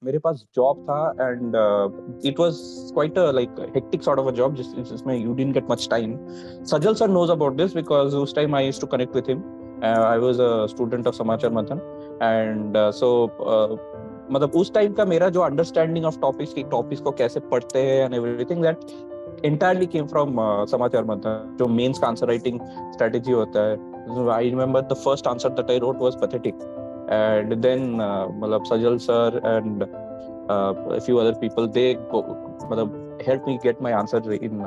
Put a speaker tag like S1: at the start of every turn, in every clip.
S1: मेरे पास जॉब था and it was quite a like hectic sort of a job जिसमें you didn't get much time. Sajal sir knows about this because उस time I used to connect with him. I was a student of Samachar Manthan and मतलब उस time का मेरा जो understanding of topics की topics को कैसे पढ़ते हैं and everything that entirely came from समाचार मंथन जो मेंस का आंसर राइटिंग स्ट्रेटजी होता है. I remember the first answer that I wrote was pathetic. And then मतलब Sajal sir and a few other people, they मतलब helped me get my answer in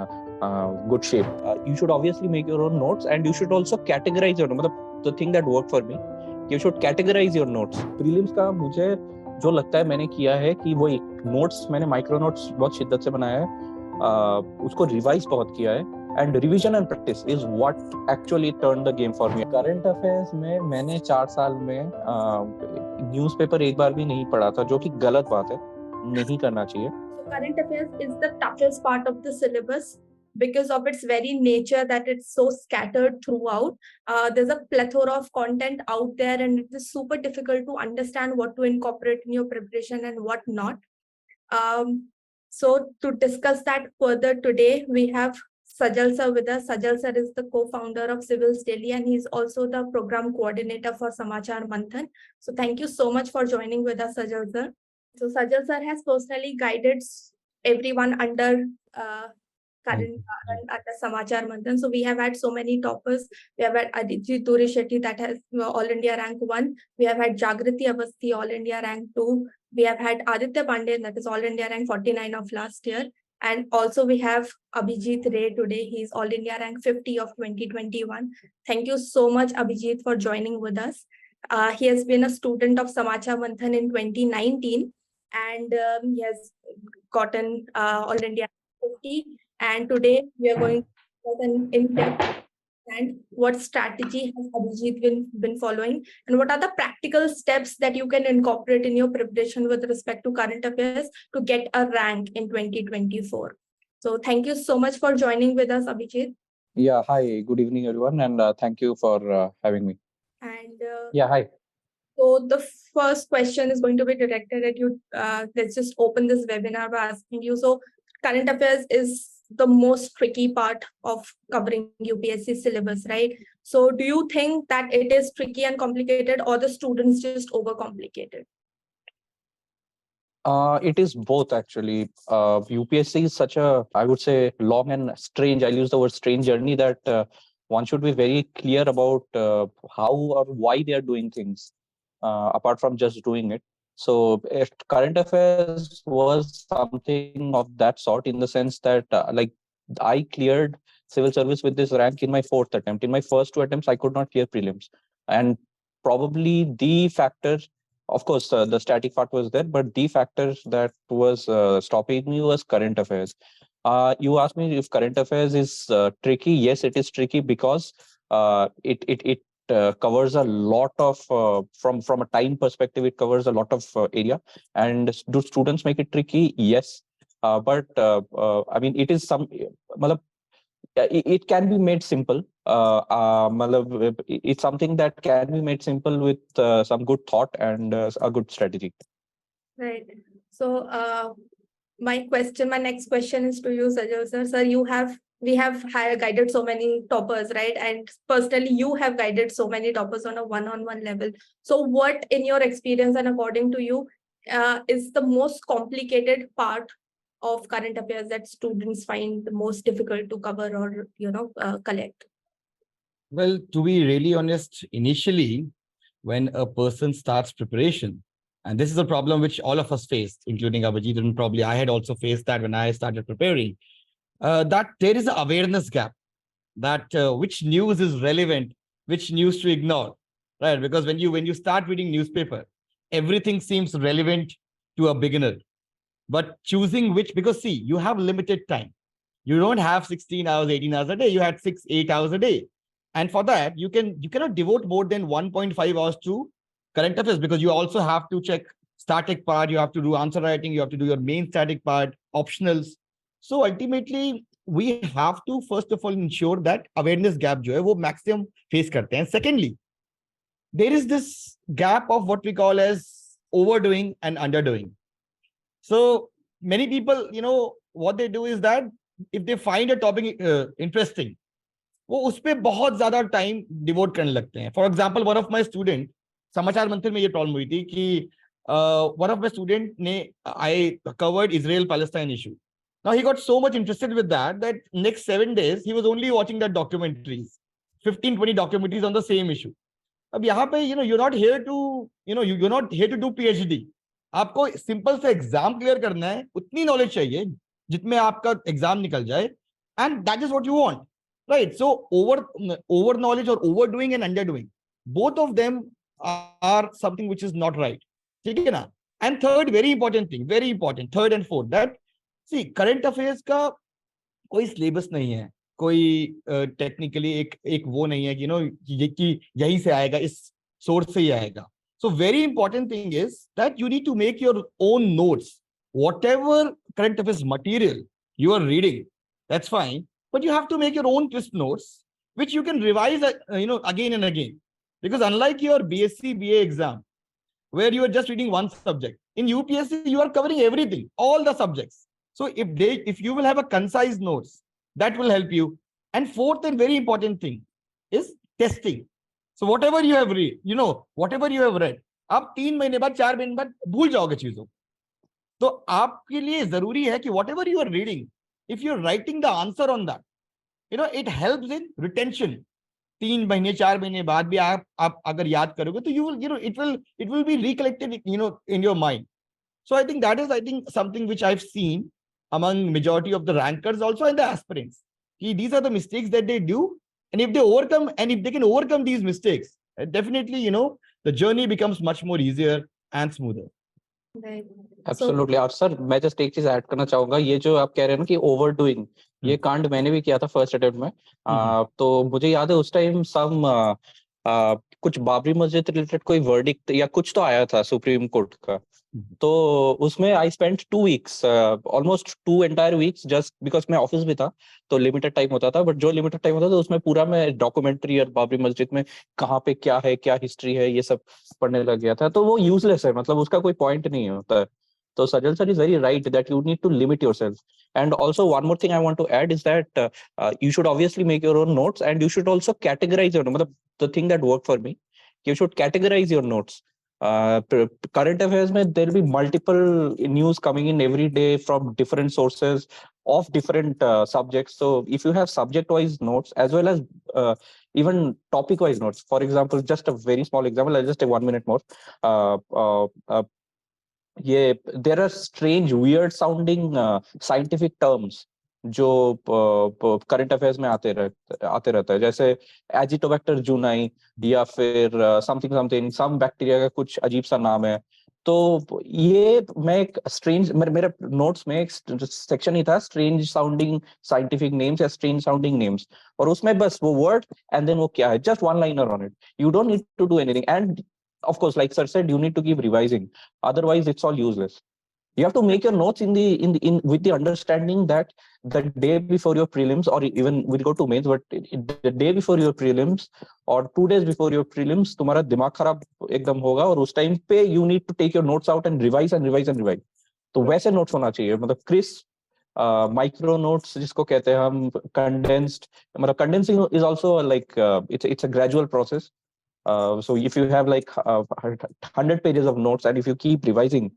S1: good shape. You should obviously make your own notes and you should also categorize your notes. मतलब the thing that worked for me, you should categorize your notes. Prelims का मुझे जो लगता है मैंने किया है कि वो एक नोट्स मैंने माइक्रो नोट्स बहुत शिद्दत से बनाया है, उसको रिवाइज बहुत किया है and revision and practice is what actually turn the game for me. Current affairs में मैंने 4 साल में न्यूज़पेपर एक बार भी नहीं पढ़ा था, जो कि गलत बात है, नहीं करना चाहिए.
S2: Current affairs is the toughest part of the syllabus because of its very nature that it's so scattered throughout. There's a plethora of content out there and it is super difficult to understand what to incorporate in your preparation and what not. So to discuss that further today, we have Sajal sir with us. Sajal sir is the co-founder of Civilsdaily and he's also the program coordinator for Samachar Manthan. So thank you so much for joining with us, Sajal sir. So Sajal sir has personally guided everyone under under Samachar Manthan. So we have had so many toppers. We have had Abhijit Ray that has All India rank 1. We have had Jagriti Avasthi All India rank 2. We have had Aditya Pandey, that is All India rank 49 of last year. And also we have Abhijit Ray today. He's All India rank 50 of 2021. Thank you so much, Abhijit, for joining with us. He has been a student of Samachar Manthan in 2019 and he has gotten All India 50. And today we are going to an in-depth and what strategy has Abhijit been following and what are the practical steps that you can incorporate in your preparation with respect to current affairs to get a rank in 2024. So thank you so much for joining with us, Abhijit.
S1: Yeah, hi, good evening everyone, and thank you for having me.
S2: And
S1: Yeah, hi.
S2: so the first question is going to be directed at you. Let's just open this webinar by asking you. So current affairs is the most tricky part of covering UPSC syllabus, right? So do you think that it is tricky and complicated or the students just overcomplicated?
S1: It is both actually. UPSC is such a, I would say, long and strange. I'll use the word strange journey that one should be very clear about how or why they are doing things, apart from just doing it. So current affairs was something of that sort in the sense that like I cleared civil service with this rank in my 4th attempt. In my first 2 attempts, I could not clear prelims. And probably the factor, of course, the static part was there, but the factor that was stopping me was current affairs. You asked me if current affairs is tricky. Yes, it is tricky because it covers a lot of from a time perspective. It covers a lot of area. And do students make it tricky? Yes, but I mean, it is some. It can be made simple. It's something that can be made simple with some good thought and a good strategy.
S2: Right. So my next question is to you, Sajal sir. Sir, we have guided so many toppers, right? And personally, you have guided so many toppers on a one-on-one level. So what, in your experience and according to you, is the most complicated part of current affairs that students find the most difficult to cover or, collect?
S3: Well, to be really honest, initially, when a person starts preparation, and this is a problem which all of us faced, including Abhijit, and probably I had also faced that when I started preparing, that there is an awareness gap, that which news is relevant, which news to ignore, right? Because when you start reading newspaper, everything seems relevant to a beginner. But choosing which, because see, you have limited time. You don't have 16 hours, 18 hours a day. You had 6, 8 hours a day. And for that, you cannot devote more than 1.5 hours to current affairs because you also have to check static part, you have to do answer writing, you have to do your main static part, optionals. So ultimately, we have to first of all ensure that awareness gap jo hai, wo maximum face karte hain. Secondly, there is this gap of what we call as overdoing and underdoing. So many people, what they do is that if they find a topic interesting, वो उस पे बहुत ज्यादा time devote करने लगते हैं. For example, one of my student, समाचार मंथन में ये प्रॉब्लम हुई थी कि वन ऑफ माई स्टूडेंट ने, I covered Israel Palestine issue. Now he got so much interested with that next 7 days he was only watching that documentaries, 15-20 documentaries on the same issue. अब यहाँ पे you're not here to you're not here to do PhD. आपको simple से exam clear करना है, उतनी knowledge चाहिए जितने आपका एग्जाम निकल जाए, and that is what you want, right? So over knowledge और overdoing and underdoing, both of them are something which is not right. ठीक है ना? And third, very important, third and fourth, that see current affairs का कोई syllabus नहीं है, कोई technically एक वो नहीं है कि यही से आएगा, इस सोर्स से ही आएगा. So very important thing is that you need to make your own notes. Whatever current affairs material you are reading, that's fine, but you have to make your own crisp notes, which you can revise, again and again. Because unlike your BSc, BA exam, where you are just reading one subject, in UPSC you are covering everything, all the subjects. So if you will have a concise notes, that will help you. And fourth and very important thing is testing. So whatever you have read, whatever you have read, आप 3 महीने बाद, 4 महीने बाद भूल जाओगे चीजों. तो आपके लिए जरूरी है कि whatever you are reading, if you are writing the answer on that, it helps in retention. 3 महीने 4 महीने बाद भी आप अगर याद करोगे तो you will it will be recollected in your mind. So I think that is something which I've seen among majority of the rankers also and the aspirants. These are the mistakes that they do. And if they can overcome these mistakes, definitely, the journey becomes much more easier and smoother.
S1: Absolutely. और sir मैं just एक चीज add करना चाहूंगा, ये जो आप कह रहे हैं ना कि ओवरडूइंग, ये कांड मैंने भी किया था फर्स्ट अटेम्प्ट में. तो मुझे याद है उस टाइम कुछ बाबरी मस्जिद रिलेटेड कोई वर्डिक्ट या कुछ तो आया था सुप्रीम कोर्ट का. तो उसमें I spent 2 weeks, almost 2 entire weeks, just because मैं ऑफिस में था तो लिमिटेड टाइम होता था, बट जो लिमिटेड टाइम होता था उसमें पूरा मैं डॉक्यूमेंट्री और बाबरी मस्जिद में कहाँ पे क्या है, क्या हिस्ट्री है, ये सब पढ़ने लग गया था. तो वो यूजलेस है, मतलब उसका कोई पॉइंट नहीं होता है. So Sajal sir is very right that you need to limit yourself. And also one more thing I want to add is that you should obviously make your own notes, and you should also categorize your notes. The thing that worked for me, you should categorize your notes. Current affairs mein there will be multiple news coming in every day from different sources of different subjects. So if you have subject wise notes as well as even topic wise notes, for example, just a very small example, I'll just take 1 minute more. There are strange, weird sounding scientific terms जो current affairs में आते रहता है, जैसे Azotobacter जूनाई या फिर something some bacteria का कुछ अजीब सा नाम है. तो ये मैं एक स्ट्रेंज, मेरे नोट्स में एक सेक्शन ही था स्ट्रेंज साउंडिंग साइंटिफिक नेम्स या स्ट्रेंज साउंडिंग नेम्स, और उसमें बस वो वर्ड एंड देन वो क्या है, just 1 liner on it. You don't need to do anything, and of course, like sir said, you need to keep revising, otherwise it's all useless. You have to make your notes in with the understanding that the day before your prelims, or even we'll go to mains, but the day before your prelims or 2 days before your prelims तुम्हारा दिमाग खराब एकदम होगा, और उस time पे you need to take your notes out and revise. तो वैसे notes होना चाहिए, मतलब crisp micro notes जिसको कहते हैं हम, condensed. मतलब condensing is also like it's a gradual process. So if you have like 100 pages of notes, and if you keep revising,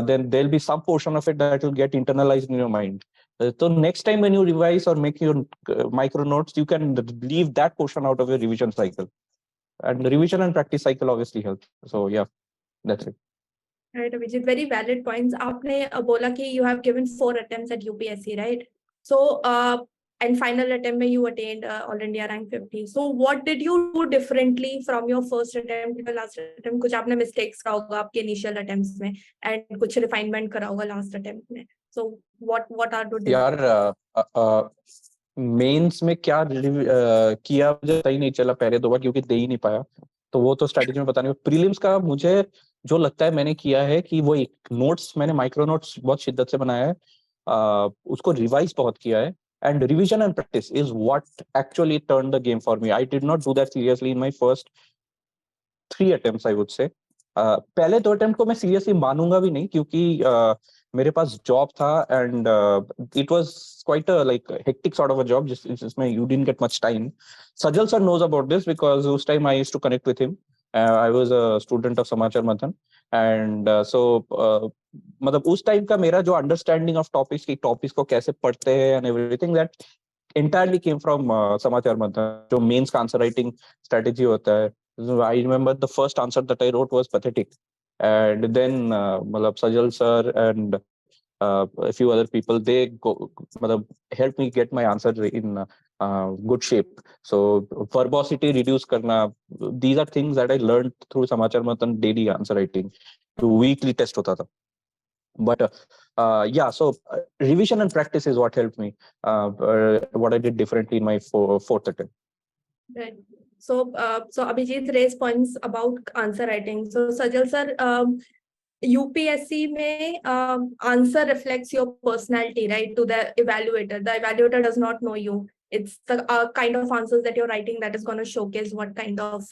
S1: then there'll be some portion of it that will get internalized in your mind. So next time when you revise or make your micro notes, you can leave that portion out of your revision cycle. And the revision and practice cycle obviously helps. So yeah, that's it.
S2: Right, Abhijit, very valid points. आपने बोला कि you have given 4 attempts at UPSC, right? So and final attempt you attained all India rank 50. So what did you do differently from your first attempt to the last attempt? कुछ आपने mistakes करा होगा आपके initial attempts में, and कुछ refinement करा होगा last attempt में. So what are the
S1: यार मेंस में क्या किया मुझे सही नहीं चला पहले 2 बार, क्योंकि दे ही नहीं पाया, तो वो तो स्ट्रेटजी में पता नहीं. प्रीलिम्स का मुझे जो लगता है मैंने किया है कि वो एक नोट्स, मैंने माइक्रो नोट्स बहुत शिद्दत से बनाया है, उसको रिवाइज बहुत किया है, and revision and practice is what actually turned the game for me. I did not do that seriously in my first 3 attempts, I would say. पहले 2 अटेम्प्ट को मैं सीरियसली मानूंगा भी नहीं, क्योंकि मेरे पास जॉब था and it was quite a like hectic sort of a job जिसमें you didn't get much time. Sajal sir knows about this because उस time I used to connect with him. I was a student of Samachar Manthan and मतलब उस time का मेरा जो understanding of topics की topics को कैसे पढ़ते हैं and everything that entirely came from Samachar Manthan. जो मेंस का आंसर राइटिंग स्ट्रेटेजी होता है, I remember the first answer that I wrote was pathetic. And then मतलब Sajal sir and a few other people, they मतलब helped me get my answer in good shape. So verbosity reduce करना, these are things that I learned through Samachar Manthan daily answer writing. तो weekly test होता था. But yeah, so revision and practice is what helped me. What I did differently in my fourth attempt.
S2: Right. So Abhijit raised points about answer writing. So Sajal sir, UPSC में answer reflects your personality, right, to the evaluator. The evaluator does not know you. It's the kind of answers that you're writing that is going to showcase what kind of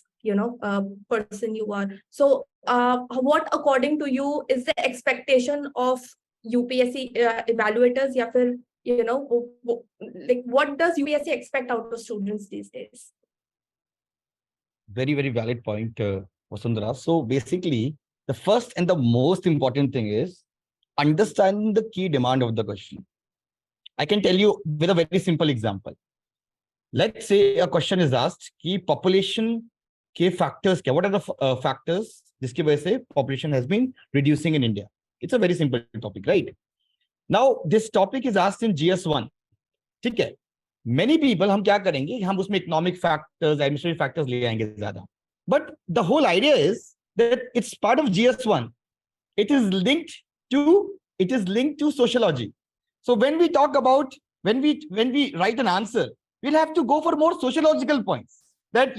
S2: person you are. So what according to you is the expectation of UPSC evaluators? या फिर like what does UPSC expect out of students these days?
S3: Very, very valid point, Vasundhara. So basically, the first and the most important thing is understanding the key demand of the question. I can tell you with a very simple example. Let's say a question is asked कि population के factors क्या? What are the factors जिसकी वजह से population has been reducing in India? It's a very simple topic, right? Now this topic is asked in GS1. ठीक है? Many people हम क्या करेंगे? हम उसमें economic factors, administrative factors ले आएंगे ज़्यादा. But the whole idea is that it's part of GS1. It is linked to sociology. So when we talk about when we write an answer, we'll have to go for more sociological points. That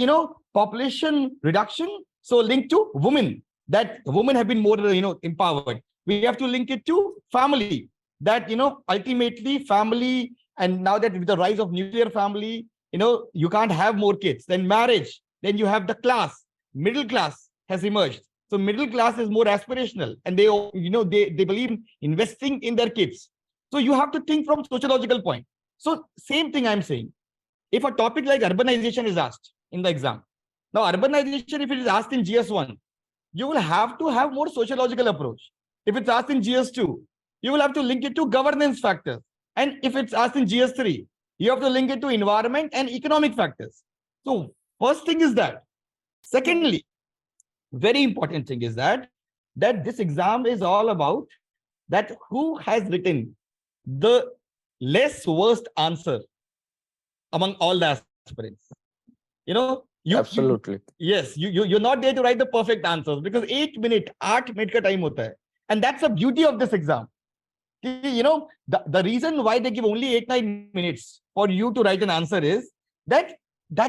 S3: population reduction, so linked to women. That women have been more empowered. We have to link it to family. That ultimately family. And now that with the rise of nuclear family, you can't have more kids. Then marriage, then you have the class, middle class has emerged. So middle class is more aspirational and they believe in investing in their kids. So you have to think from sociological point. So same thing I'm saying. If a topic like urbanization is asked in the exam, now urbanization, if it is asked in GS1, you will have to have more sociological approach. If it's asked in GS2, you will have to link it to governance factors. And if it's asked in GS3, you have to link it to environment and economic factors. So first thing is that. Secondly, very important thing is that this exam is all about that who has written the less worst answer among all the aspirants.
S1: Absolutely.
S3: You're not there to write the perfect answers because 8 minute ka time hota hai. And that's the beauty of this exam. The reason why they give only 8-9 minutes for you to write an answer is that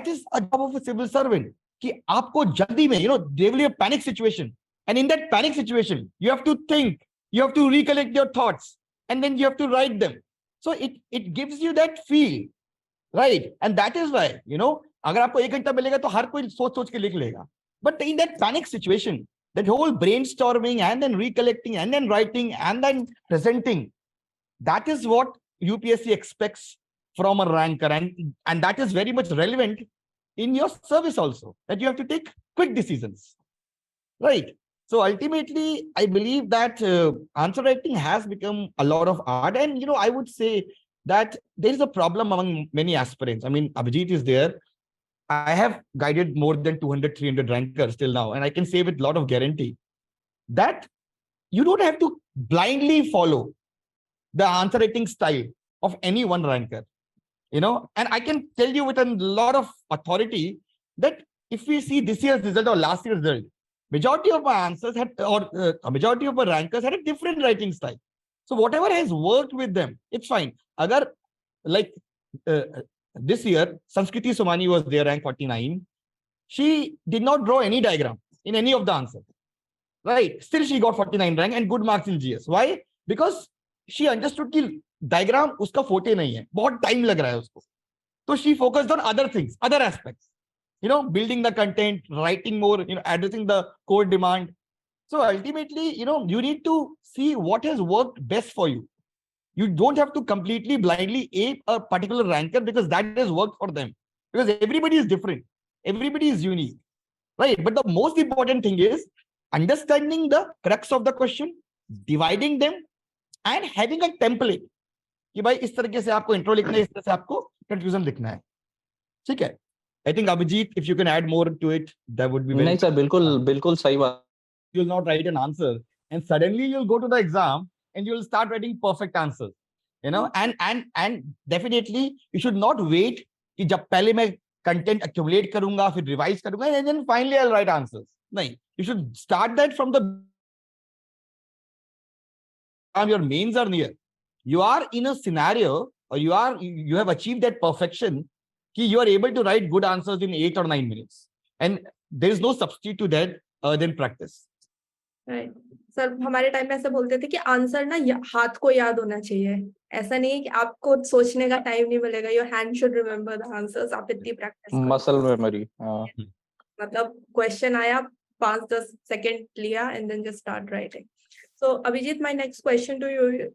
S3: is a job of a civil servant. कि आपको जल्दी में, there will be a panic situation. And in that panic situation, you have to think, you have to recollect your thoughts, and then you have to write them. So it gives you that feel, right? And that is why, अगर आपको 1 घंटा मिलेगा तो हर कोई सोच के लिख लेगा. But in that panic situation, that whole brainstorming and then recollecting and then writing and then presenting, that is what UPSC expects from a ranker. And that is very much relevant in your service also, that you have to take quick decisions, right? So ultimately, I believe that answer writing has become a lot of art. And, I would say that there is a problem among many aspirants. I mean, Abhijit is there. I have guided more than 200, 300 rankers till now. And I can say with a lot of guarantee that you don't have to blindly follow the answer writing style of any one ranker. And I can tell you with a lot of authority that if we see this year's result or last year's result, majority of our answers a majority of our rankers had a different writing style. So whatever has worked with them, it's fine. Agar like this year, Sanskriti Somani was there, rank 49. She did not draw any diagram in any of the answers, right? Still she got 49 rank and good marks in GS. Why? Because she understood कि diagram उसका forte नहीं है, बहुत time लग रहा है उसको. So she focused on other things, other aspects, building the content, writing more, addressing the core demand. So ultimately, you need to see what has worked best for you. You don't have to completely blindly ape a particular ranker because that has worked for them. Because everybody is different. Everybody is unique. Right? But the most important thing is understanding the crux of the question, dividing them, and having a template. कि भाई इस तरीके से आपको intro लिखना है, इस तरह से आपको conclusion लिखना है. ठीक है? I think Abhijit, if you can add more to it, that would be very.
S1: नहीं सर, बिल्कुल सही बात.
S3: You'll not write an answer, and suddenly you'll go to the exam and you'll start writing perfect answers. And definitely you should not wait कि जब पहले मैं content accumulate करूंगा, फिर revise करूंगा, and then finally I'll write answers. नहीं, you should start that from the time your mains are near. You are in a scenario, or you have achieved that perfection कि you are able to write good answers in 8 or 9 minutes, and there is no substitute to that than practice.
S2: Right sir, हमारे time में ऐसे बोलते थे कि answer ना हाथ को याद होना चाहिए. ऐसा नहीं है कि आपको सोचने का टाइम नहीं मिलेगा. Your hand should remember the answers. आप इतनी प्रैक्टिस करो.
S1: Muscle memory.
S2: मतलब क्वेश्चन आया, 5-10 सेकंड लिया and then just start writing. So Abhijit, my next question to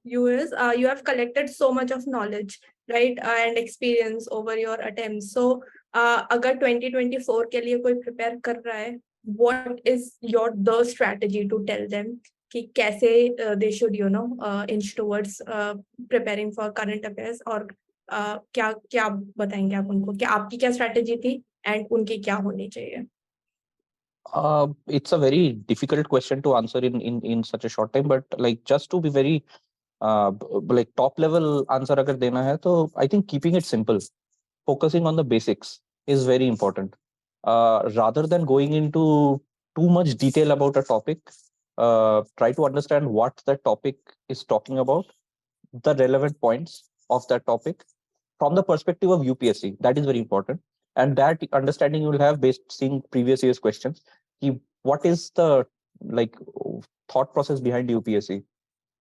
S2: you is, you have collected so much of knowledge, right, and experience over your attempts. So अगर 2024 के लिए कोई prepare कर रहा है, what is the strategy to tell them कि कैसे they should inch towards preparing for current affairs, और क्या बताएंगे आप उनको कि आपकी क्या strategy थी and उनकी क्या होनी चाहिए?
S1: It's a very difficult question to answer in such a short time, but like just to be very like top level answer अगर देना है तो I think keeping it simple, focusing on the basics is very important. Rather than going into too much detail about a topic, try to understand what that topic is talking about, the relevant points of that topic from the perspective of UPSC. That is very important. And that understanding you will have based seeing previous year's questions. What is the like thought process behind UPSC?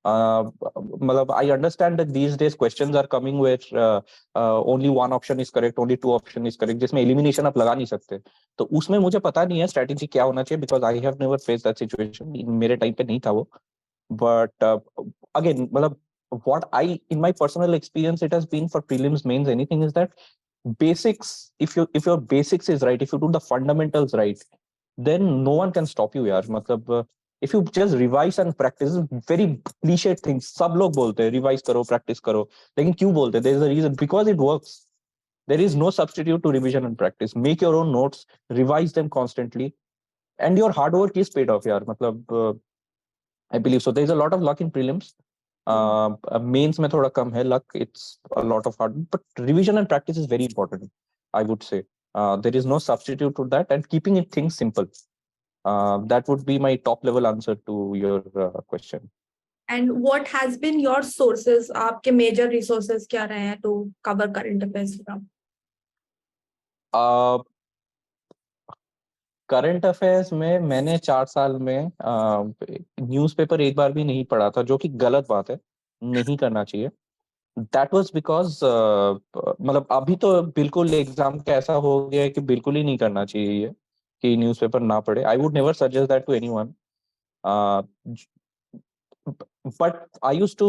S1: I understand that these days questions are coming where only one option is correct, only two option is correct, जिसमें elimination आप लगा नहीं सकते. तो उसमें मुझे पता नहीं है strategy क्या होना चाहिए, because I have never faced that situation. मेरे टाइम पे नहीं था वो. But again, what in my personal experience, it has been for prelims, mains, anything, is that basics, if your basics is right, if you do the fundamentals right, then no one can stop you yaar. If you just revise and practice, very cliche things, सब लोग बोलते हैं revise करो, practice करो, लेकिन क्यों बोलते हैं? There is a reason, because it works. There is no substitute to revision and practice. Make your own notes, revise them constantly, and your hard work is paid off yaar. I believe so. There is a lot of luck in prelims. Mains में थोड़ा कम है luck. It's a lot of hard, but revision and practice is very important, I would say. There is no substitute to that, and keeping it things simple. That would be my top level answer to your question.
S2: And what has been your sources? आपके major resources क्या रहे हैं to cover current affairs from?
S1: Current affairs में मैंने 4 साल में newspaper एक बार भी नहीं पढ़ा था, जो कि गलत बात है, नहीं करना चाहिए. दैट वाज बिकॉज अभी तो बिल्कुल एग्जाम का ऐसा हो गया है कि बिल्कुल ही नहीं करना चाहिए ये कि न्यूज़पेपर ना पढ़े. I would never suggest that to anyone. But I used to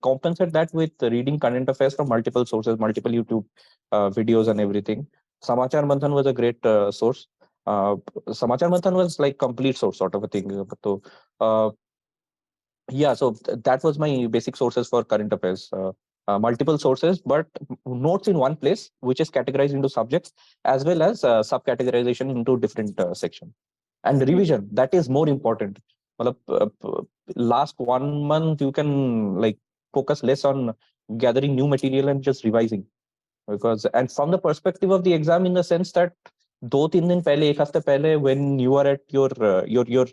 S1: compensate that with reading current affairs from multiple sources, multiple YouTube videos and everything. Samachar Manthan was a great source. Samachar Manthan was like complete source sort of a thing. So that was my basic sources for current affairs. Multiple sources, but notes in one place, which is categorized into subjects as well as sub-categorization into different sections. And revision, that is more important. Last 1 month you can like focus less on gathering new material and just revising, and from the perspective of the exam, in the sense that 2-3 दिन पहले, एक हफ्ते पहले, when you are at your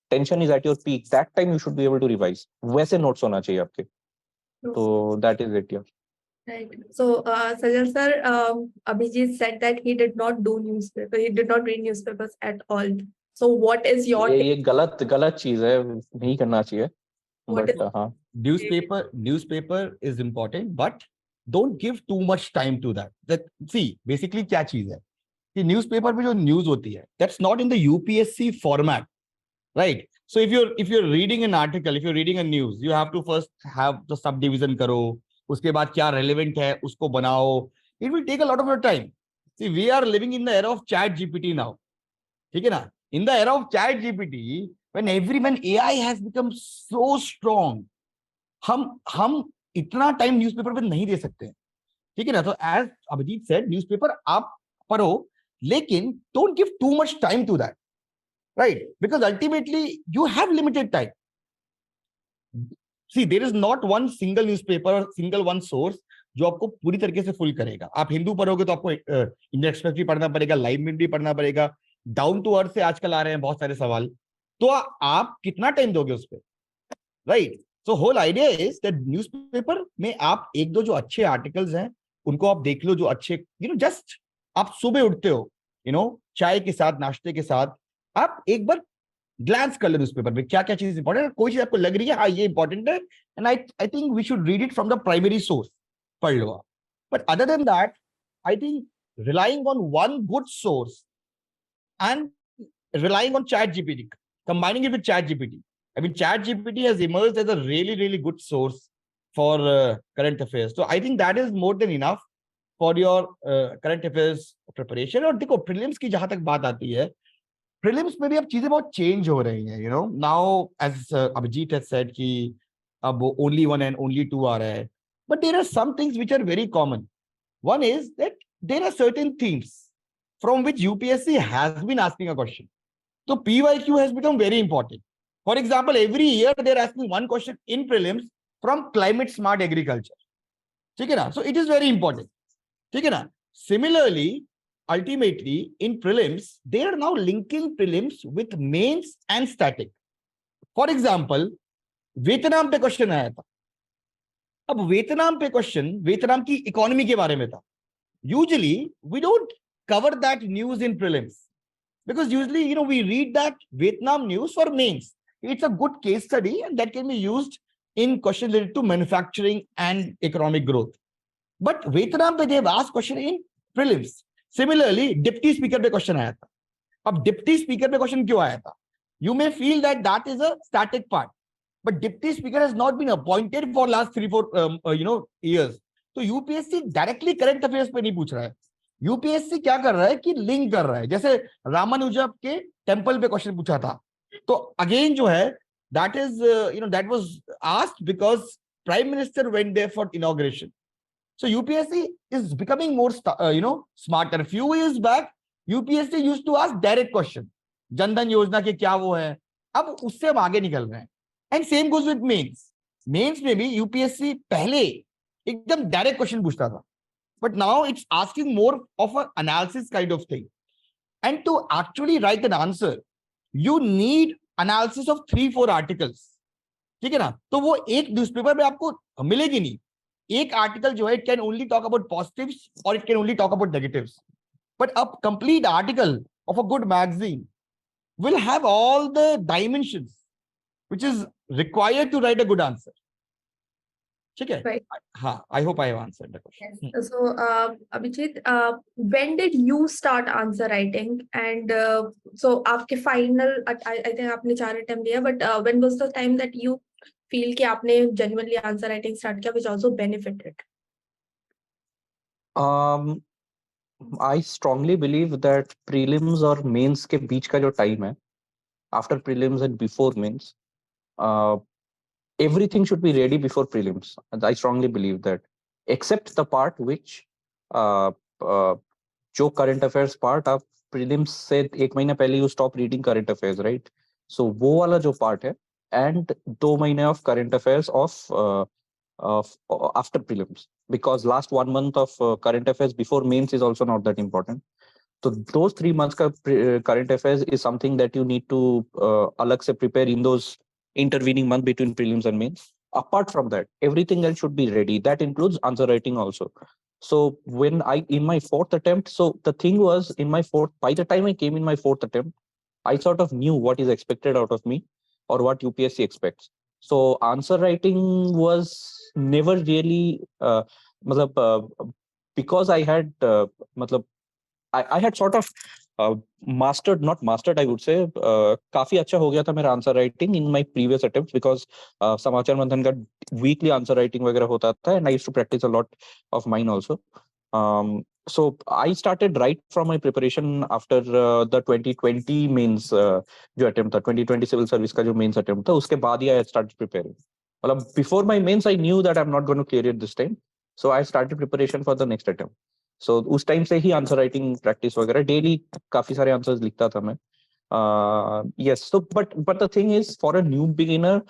S1: tension is at your peak, that time you should be able to revise. वैसे notes होना चाहिए आपके. So that is it.
S2: Right. So Sajal sir, Abhijit said that he did not do newspaper. He did not read newspapers at all. So what is your
S1: ये गलत चीज है, नहीं करना चाहिए. But हाँ,
S3: newspaper is important, but don't give too much time to that. See, basically क्या चीज है कि न्यूज़पेपर में जो न्यूज़ होती है, that's not in the UPSC format, right? So if you're reading an article, if you're reading a news, you have to first have the subdivision करो, उसके बाद क्या relevant है उसको बनाओ. It will take a lot of your time. See, we are living in the era of chat GPT now. ठीक है ना? In the era of chat GPT, when AI has become so strong, हम इतना time newspaper पे नहीं दे सकते. ठीक है ना? तो as Abhijit said, न्यूज़पेपर आप पढ़ो, लेकिन don't give too much time to that, right? Because ultimately you have limited time. See, there is not one single newspaper or single one source जो आपको पूरी तरीके से फुल करेगा. आप हिंदू पढ़ोगे तो आपको इंडियन एक्सप्रेस भी पढ़ना पड़ेगा, लाइव मिनट भी पढ़ना पड़ेगा, डाउन टू अर्थ से आजकल आ रहे हैं बहुत सारे सवाल. तो आप कितना टाइम दोगे उस पर, right? So whole idea is that newspaper में आप एक दो जो अच्छे आर्टिकल्स हैं उनको आप देख लो, जो अच्छे जस्ट आप सुबह उठते हो चाय के साथ, नाश्ते के साथ, आप एक बार ग्लांस कर लो न्यूज़पेपर में क्या क्या चीज इंपॉर्टेंट है. कोई चीज आपको लग रही है हाँ ये इंपॉर्टेंट है, and I think we should read it from the primary source, पढ़ लो आप. But other than that, I think relying on one good source and relying on chat gpt, combining it with chat gpt, I mean chat gpt has emerged as a really really good source for current affairs. So I think that is more than enough for your current affairs preparation. और देखो prelims की जहां तक बात आती है, prelims में भी अब चीजें बहुत चेंज हो रही हैं. now as Abhijit has said कि अब only one and only two आ रहा है, but there are some things which are very common. One is that there are certain themes from which UPSC has been asking a question. So PYQ has become very important. For example, every year they're asking one question in prelims from climate smart agriculture. ठीक है ना? So it is very important. ठीक है ना? Similarly, ultimately in prelims, they are now linking prelims with mains and static. For example, Vietnam पे question आया था. अब वियतनाम पे क्वेश्चन वियतनाम की इकोनॉमी के बारे में था. Usually we don't cover that news in prelims because usually we read that Vietnam news for mains. It's a good case study and that can be used in questions related to manufacturing and economic growth. But Vietnam pe they have asked question in prelims. Similarly, deputy speaker pe question aaya tha. Ab deputy speaker pe question kyun aaya tha? You may feel that that is a static part, but deputy speaker has not been appointed for last 3-4 years. तो UPSC directly current affairs पे नहीं पूछ रहा है. UPSC क्या कर रहा है कि लिंक कर रहा है. जैसे रामानुजा के टेंपल पे क्वेश्चन पूछा था, तो अगेन जो है that is that was asked because prime minister went there for inauguration. So UPSC is becoming more smarter. Few years back UPSC used to ask direct question, Jan Dhan Yojana के क्या वो है, अब उससे हम आगे निकल रहे हैं. And same goes with mains. Mains में भी यूपीएससी पहले एकदम डायरेक्ट क्वेश्चन पूछता था, but now it's asking more of an analysis kind of thing. And to actually write an answer, you need analysis of 3-4 articles. ठीक है ना? तो वो एक न्यूज़पेपर में आपको मिलेगी नहीं. एक आर्टिकल जो है it can only talk about positives or it can only talk about negatives. But a complete article of a good magazine will have all the dimensions which is required to write a good answer. ठीक है?
S2: Right.
S3: हाँ, I hope I have answered the question.
S2: Yes. So, Abhijit, when did you start answer writing? And so, आपके final, I think आपने 4 attempt दिया, but when was the time that you feel कि आपने genuinely answer writing start किया, which also benefited?
S1: I strongly believe that prelims और mains के बीच का जो time है, after prelims and before mains, everything should be ready before prelims. I strongly believe that, except the part which जो current affairs part आप prelims से 1 महीना पहले you stop reading current affairs, right? So वो वाला जो part है, and 2 महीने of current affairs of after prelims, because last 1 month of current affairs before mains is also not that important. So those 3 months का current affairs is something that you need to अलग से prepare in those intervening month between prelims and mains. Apart from that, everything else should be ready. That includes answer writing also. So when in my 4th attempt, so the thing was by the time I came in my 4th attempt, I sort of knew what is expected out of me or what UPSC expects. So answer writing was never really because I had I had sort of not mastered, I would say. काफी अच्छा हो गया था मेरा answer writing in my previous attempts because समाचार मंथन का weekly answer writing वगैरह होता था, and I used to practice a lot of mine also. So I started right from my preparation after the 2020 mains जो attempt था, 2020 civil service का जो mains attempt था, उसके बाद ही I started preparing. मतलब before my mains I knew that I'm not going to clear it this time, so I started preparation for the next attempt. So उस time से ही answer writing practice वगैरह daily काफी सारे answers लिखता था मैं. Yes, so but the thing is, for a new beginner,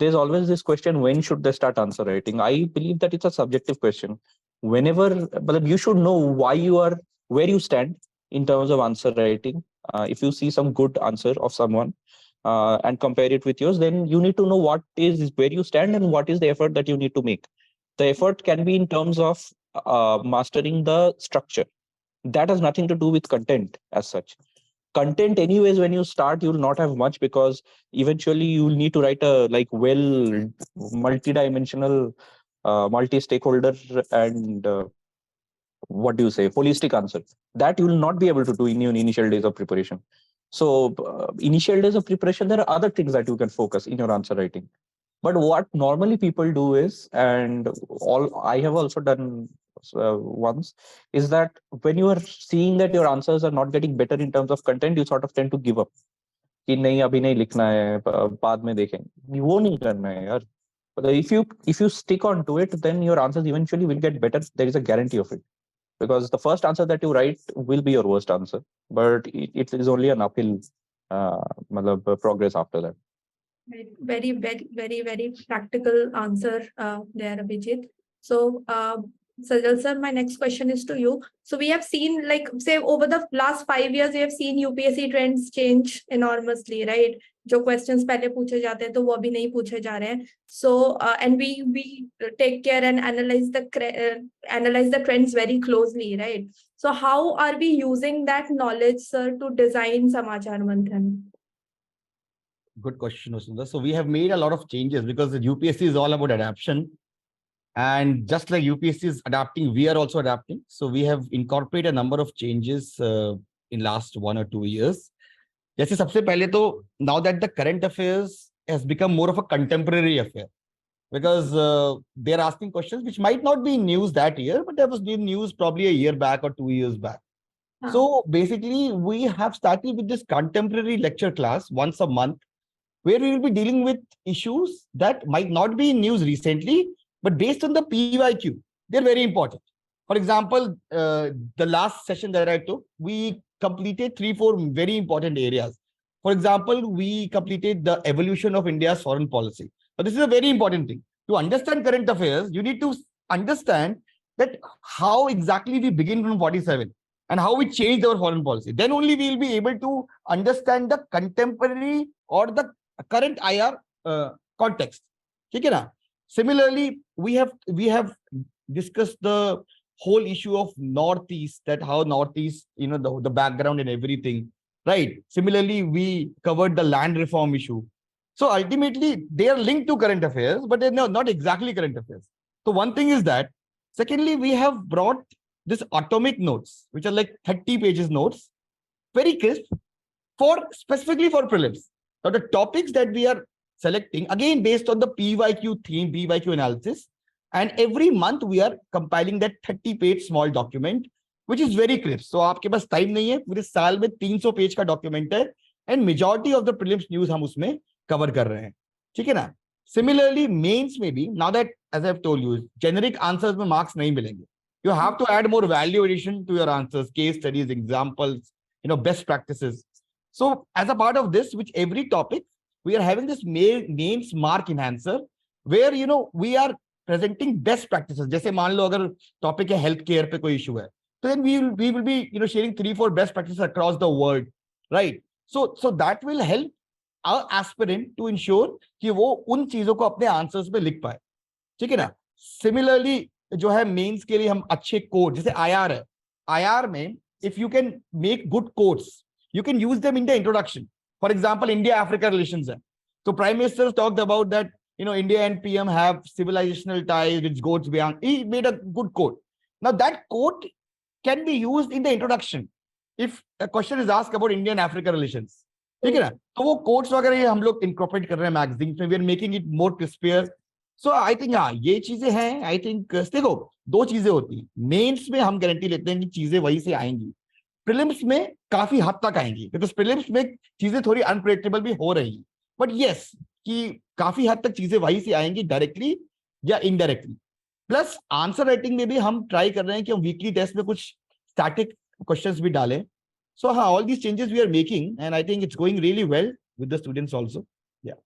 S1: there's always this question: when should they start answer writing? I believe that it's a subjective question. Whenever, but you should know why you are where you stand in terms of answer writing. If you see some good answer of someone and compare it with yours, then you need to know what is where you stand and what is the effort that you need to make. The effort can be in terms of mastering the structure. That has nothing to do with content as such. Content anyways, when you start, you'll not have much, because eventually you'll need to write a like well multi-dimensional multi-stakeholder and what do you say, holistic answer that you will not be able to do in your initial days of preparation. So initial days of preparation, there are other things that you can focus in your answer writing. But what normally people do is, and all I have also done once, is that when you are seeing that your answers are not getting better in terms of content, you sort of tend to give up. कि नहीं अभी नहीं लिखना है, बाद में देखेंगे. वो नहीं करना है यार. If you stick on to it, then your answers eventually will get better. There is a guarantee of it, because the first answer that you write will be your worst answer, but it is only an uphill progress after that.
S2: Very, very, very, very practical answer there, Abhijit. So, Sajal sir, my next question is to you. So we have seen, like, say, over the last 5 years, we have seen UPSC trends change enormously, right? जो questions पहले पूछे जाते हैं तो वो अभी नहीं पूछे जा रहे हैं. So and we take care and analyze the trends very closely, right? So how are we using that knowledge, sir, to design Samachar Manthan?
S3: Good question, Vasudha. So we have made a lot of changes because the UPSC is all about adaptation. And just like UPSC is adapting, we are also adapting. So we have incorporated a number of changes in last 1 or 2 years. जैसे सबसे पहले तो, now that the current affairs has become more of a contemporary affair, because they are asking questions which might not be news that year, but there was news probably a year back or 2 years back. So basically, we have started with this contemporary lecture class once a month, where we will be dealing with issues that might not be in news recently, but based on the PYQ, they're very important. For example, the last session that I took, we completed 3-4 very important areas. For example, we completed the evolution of India's foreign policy. But this is a very important thing. To understand current affairs, you need to understand that how exactly we begin from 47 and how we changed our foreign policy. Then only we will be able to understand the contemporary or the current IR context. Okay, na? Similarly, we have discussed the whole issue of Northeast, that how Northeast, the background and everything, right? Similarly, we covered the land reform issue. So ultimately, they are linked to current affairs, but they're not exactly current affairs. So one thing is that. Secondly, we have brought this atomic notes, which are like 30 pages notes, very crisp, specifically for prelims. Now, the topics that we are selecting, again, based on the PYQ theme, PYQ analysis, and every month we are compiling that 30-page small document, which is very crisp. So, आपके पास time नहीं है, पूरे साल में 300 page का document है, and majority of the prelims news हम उसमें cover कर रहे हैं, ठीक है ना? Similarly, mains में भी, now that, as I've told you, generic answers में marks नहीं मिलेंगे. You have to add more value addition to your answers, case studies, examples, best practices. So as a part of this, which every topic, we are having this mains mark enhancer, where, we are presenting best practices. जैसे मान लो अगर topic है healthcare पे कोई issue है, so then we will be, sharing 3-4 best practices across the world, right? So that will help our aspirant to ensure कि वो उन चीजों को अपने answers पे लिख पाए, ठीक है ना? Similarly, जो है मेंस के लिए हम अच्छे कोड, जैसे IR है, IR में if you can make good quotes, you can use them in the introduction. For example, India-Africa relations. So Prime Minister talked about that, India and PM have civilizational ties which goes beyond. He made a good quote. Now that quote can be used in the introduction. if a question is asked about Indian Africa relations, ठीक है ना, तो वो quotes वगैरह ये हम लोग incorporate कर रहे हैं मैगजीन में, we are making it more crispier. So I think हाँ ये चीजें हैं. आई थिंक देखो दो चीजें होती हैं. मेंस में हम गारंटी लेते हैं कि चीजें वही से आएंगी, प्रीलिम्स में काफी हद तक आएंगी, बिकॉज प्रीलिम्स में चीजें थोड़ी अनप्रेडिक्टेबल भी हो रही हैं. बट यस कि काफी हद तक चीजें वही से आएंगी, डायरेक्टली या इनडायरेक्टली. प्लस आंसर राइटिंग में भी हम ट्राई कर रहे हैं कि हम वीकली टेस्ट में कुछ स्टैटिक क्वेश्चंस भी डालें. So all these changes we are making, and I think it's going really well with the students also. Yeah.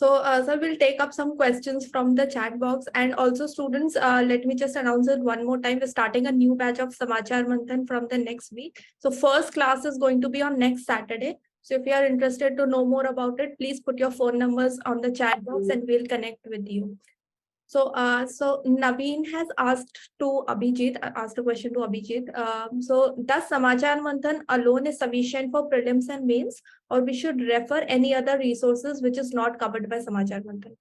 S2: So, sir, we'll take up some questions from the chat box, and also students, let me just announce it one more time. We're starting a new batch of Samachar Manthan from the next week. So first class is going to be on next Saturday. So if you are interested to know more about it, please put your phone numbers on the chat box and we'll connect with you. So, so Naveen has asked a question to Abhijit. So does Samachar Manthan alone is sufficient for prelims and mains, or we should refer any other resources which is not covered by Samachar Manthan?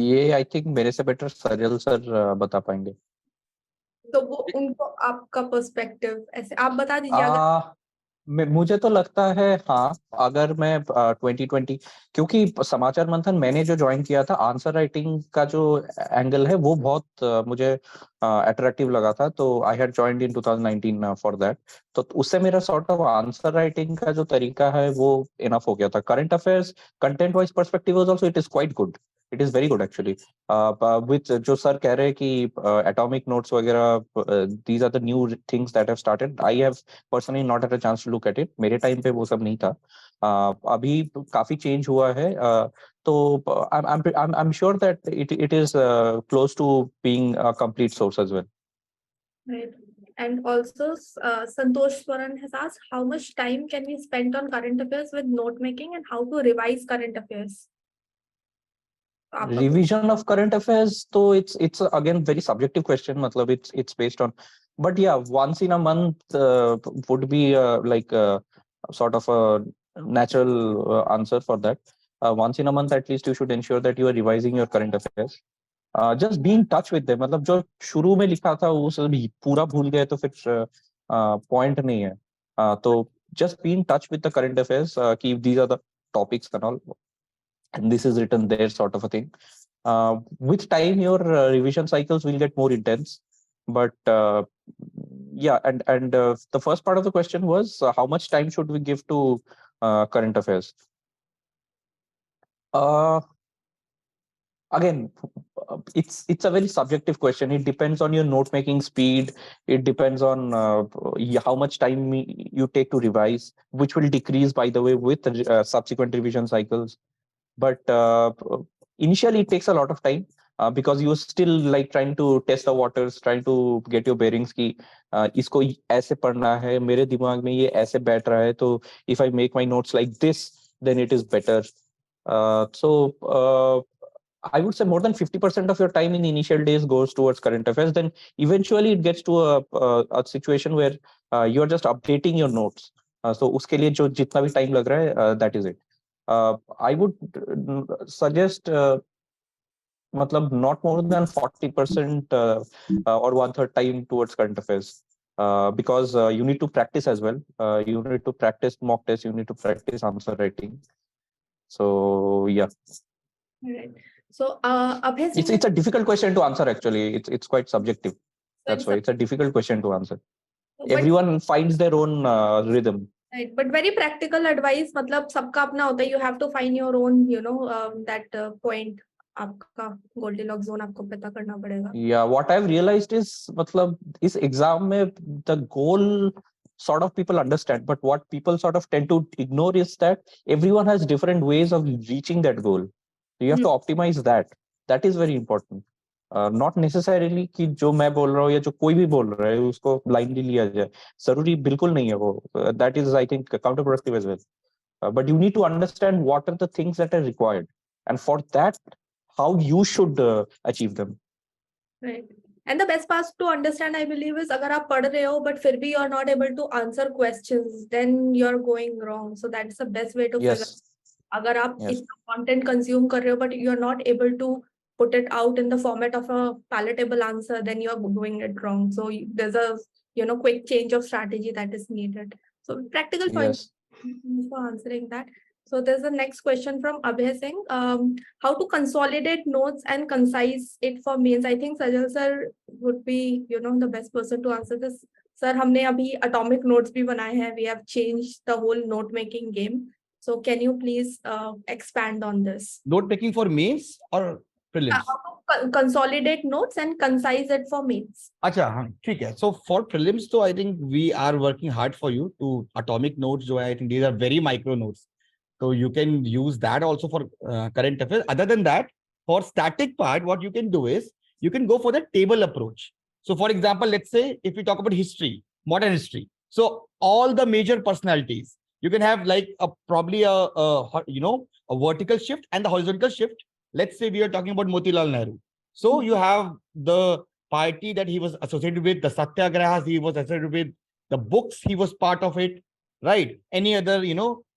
S1: ये I think मेरे से better सजल sir बता पाएंगे.
S2: तो वो उनको आपका perspective ऐसे आप बता दीजिए. अगर
S1: मुझे तो लगता है हाँ, अगर मैं 2020, क्योंकि समाचार मंथन मैंने जो ज्वाइन किया था, आंसर राइटिंग का जो एंगल है वो बहुत मुझे अट्रैक्टिव लगा था, तो I had joined in 2019 for that. तो उससे मेरा सॉर्ट ऑफ आंसर राइटिंग का जो तरीका है वो इनफ हो गया था. Current affairs content wise perspective was also, it is quite good, it is very good actually. With जो सर कह रहे हैं कि एटॉमिक नोट्स वगैरह, these are the new things that have started. I have personally not had a chance to look at it. मेरे time पे वो सब नहीं था. अभी काफी चेंज हुआ है. तो I'm sure that it is close to being a complete source as well.
S2: Right. And also, Santosh Swaran has asked, how much time can we spend on current affairs with note making, and how to revise current affairs?
S1: Revision of current affairs, so it's again very subjective question. Matlab it's based on, but yeah, once in a month would be like sort of a natural answer for that. Once in a month at least you should ensure that you are revising your current affairs. Just be in touch with them. मतलब जो शुरू में लिखा था वो सब पूरा भूल गए तो फिर point नहीं है. तो just be in touch with the current affairs. Keep these are the topics and all, and this is written there, sort of a thing. With time, your revision cycles will get more intense. But yeah, and the first part of the question was how much time should we give to current affairs? Again, it's a very subjective question. It depends on your note making speed. It depends on how much time you take to revise, which will decrease, by the way, with subsequent revision cycles. But initially it takes a lot of time because you're still like trying to test the waters, trying to get your bearings ki isko aise padhna hai, mere dimag mein ye aise baith raha hai, तो if I make my notes like this then it is better. So I would say more than 50% of your time in the initial days goes towards current affairs. Then eventually it gets to a situation where you are just updating your notes. So uske liye jo jitna bhi time lag raha hai, that is it. I would suggest matlab not more than 40% or 1/3 time towards current affairs, because you need to practice as well. You need to practice mock tests, you need to practice answer writing. So yeah.
S2: Right. So
S1: it's a difficult question to answer actually. It's quite subjective. That's why it's a difficult question to answer. Everyone finds their own rhythm.
S2: Right, but very practical advice. मतलब सबका अपना होता है. You have to find your own, that point. आपका Goldilocks zone आपको पता करना पड़ेगा.
S1: Yeah, what I've realized is, मतलब इस exam में the goal sort of people understand, but what people sort of tend to ignore is that everyone has different ways of reaching that goal. So you have to optimize that. That is very important. Not necessarily कि जो मैं बोल रहा हूँ या जो कोई भी बोल रहा है उसको blindly लिया जाए. जरूरी बिल्कुल नहीं है वो. That is, I think, counterproductive as well. But you need to understand what are the things that are required, and for that, how you should achieve them.
S2: Right. And the best part to understand, I believe, is अगर आप पढ़ रहे हो but फिर भी you're not able to answer questions, then you're going wrong. So that's the best way to figure. अगर आप इतना content consume कर रहे हो but you're not able to put it out in the format of a palatable answer, then you're doing it wrong. So there's a quick change of strategy that is needed. So practical points for answering that. So there's the next question from Abhay Singh. How to consolidate notes and concise it for mains? I think Sajal sir would be, the best person to answer this. Sir, हमने अभी atomic notes भी बनाए हैं. We have changed the whole note making game. So can you please expand on this?
S3: Note taking for mains or prelims?
S2: Consolidate notes and concise it for mains.
S3: Acha, okay. So for prelims, so I think we are working hard for you to atomic notes. I think these are very micro notes. So you can use that also for current affairs. Other than that, for static part, what you can do is you can go for the table approach. So for example, let's say if we talk about history, modern history. So all the major personalities, you can have like probably a vertical shift and the horizontal shift. Let's say we are talking about Motilal Nehru. So you have the party that he was associated with, the satyagrahas he was associated with, the books he was part of it, right? Any other,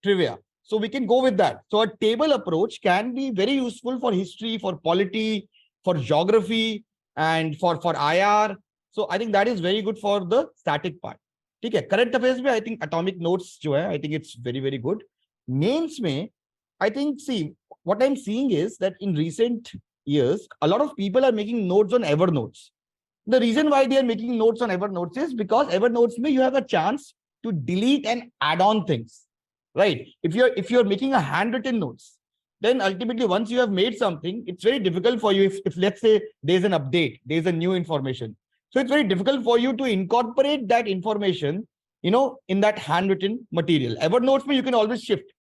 S3: trivia. So we can go with that. So a table approach can be very useful for history, for polity, for geography, and for IR. So I think that is very good for the static part. Okay, current affairs mein, I think atomic notes, I think it's very, very good. Mains mein, I think, see, what I'm seeing is that in recent years, a lot of people are making notes on Evernotes. The reason why they are making notes on Evernotes is because Evernotes mein you have a chance to delete and add on things. Right. If you're making a handwritten notes, then ultimately once you have made something, it's very difficult for you if let's say there's an update, there's a new information. So it's very difficult for you to incorporate that information, in that handwritten material. Evernotes you can always shift.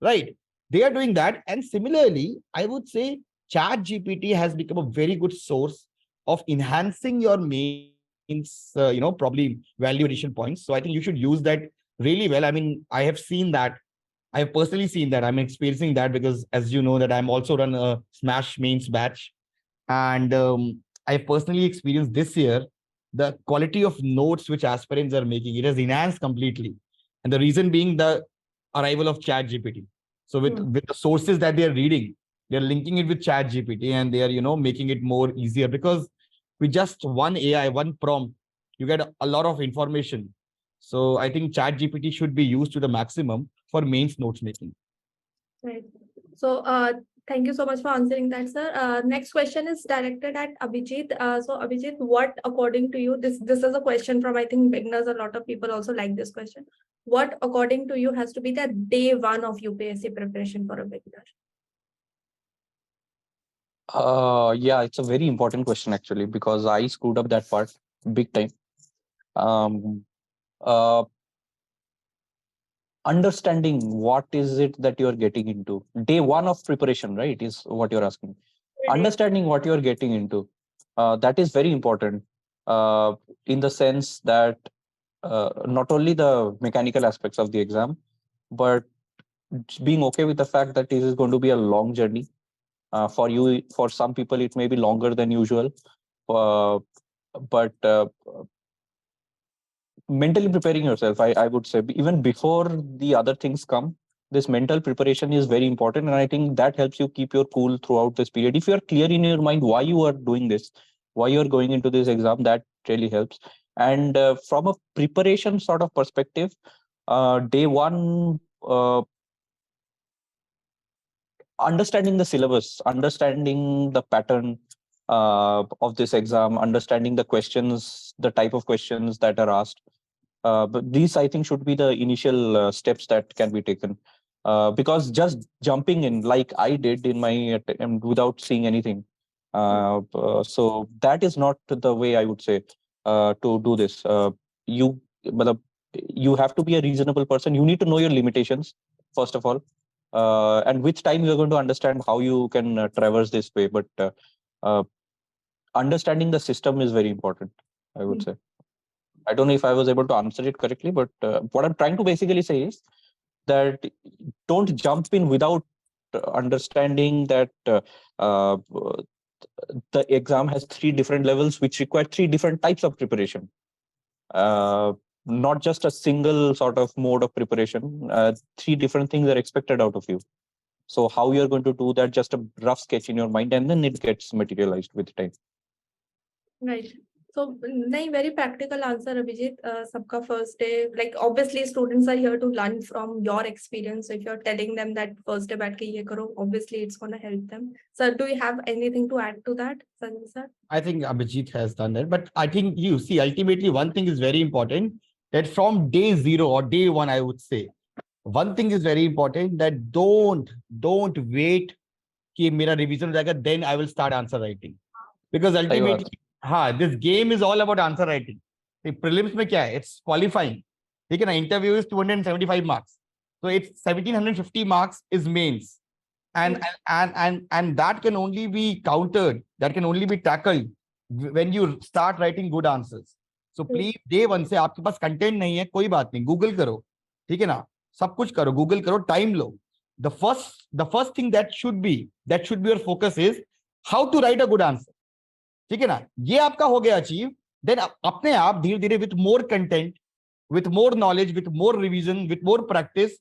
S3: Right. They are doing that. And similarly, I would say ChatGPT has become a very good source of enhancing your mains, probably value addition points. So I think you should use that really well. I mean, I have seen that. I have personally seen that. I'm experiencing that because, as you know, that I'm also run a Smash Mains batch. And I personally experienced this year the quality of notes which aspirants are making. It has enhanced completely. And the reason being the arrival of ChatGPT. So with the sources that they are reading, they're linking it with ChatGPT and they are, making it more easier because with just one AI, one prompt, you get a lot of information. So I think ChatGPT should be used to the maximum for mains notes making.
S2: Right. So thank you so much for answering that, sir. Next question is directed at Abhijit. So Abhijit, what according to you, this is a question from I think beginners, a lot of people also like this question. What according to you has to be the day one of UPSC preparation for a beginner?
S1: Yeah, it's a very important question actually, because I screwed up that part big time. Understanding what is it that you're getting into. Day one of preparation, right, is what you're asking. Understanding what you're getting into. That is very important in the sense that not only the mechanical aspects of the exam, but being okay with the fact that this is going to be a long journey. For you, for some people, it may be longer than usual. But mentally preparing yourself, I would say, even before the other things come, this mental preparation is very important. And I think that helps you keep your cool throughout this period. If you're clear in your mind why you are doing this, why you're going into this exam, that really helps. And from a preparation sort of perspective, day one, understanding the syllabus, understanding the pattern of this exam, understanding the questions, the type of questions that are asked. But these, I think, should be the initial steps that can be taken. Because just jumping in like I did in my attempt without seeing anything. So that is not the way I would say to do this. You have to be a reasonable person. You need to know your limitations, first of all. And with time, you're going to understand how you can traverse this way. But understanding the system is very important, I would say. I don't know if I was able to answer it correctly, but what I'm trying to basically say is that don't jump in without understanding that the exam has 3 different levels, which require 3 different types of preparation. Not just a single sort of mode of preparation. 3 different things are expected out of you. So how you're going to do that, just a rough sketch in your mind, and then it gets materialized with time.
S2: Right. So, nahi, very practical answer, Abhijit. Sabka first day, like obviously students are here to learn from your experience. So if you're telling them that first day baठ के ये करो, obviously it's going to help them. Sir, do you have anything to add to that, Sajal sir?
S3: I think Abhijit has done that, but I think you see, ultimately one thing is very important, that from day zero or day one, I would say, one thing is very important, that don't wait कि मेरा revision हो जाएगा, then I will start answer writing. Because ultimately, this game is all about answer writing. The prelims में क्या है? It's qualifying. ठीक है ना? Interview is 275 marks. So it's 1750 marks is mains. And that can only be countered, that can only be tackled when you start writing good answers. So please, day one से आपके पास content नहीं है, कोई बात नहीं, Google करो, ठीक है ना? सब कुछ करो, Google करो, time low. The first thing that should be your focus is how to write a good answer. ठीक है ना? ये आपका हो गया अचीव, देन अपने आप धीरे धीरे with more content, with more knowledge, with more revision, with more practice,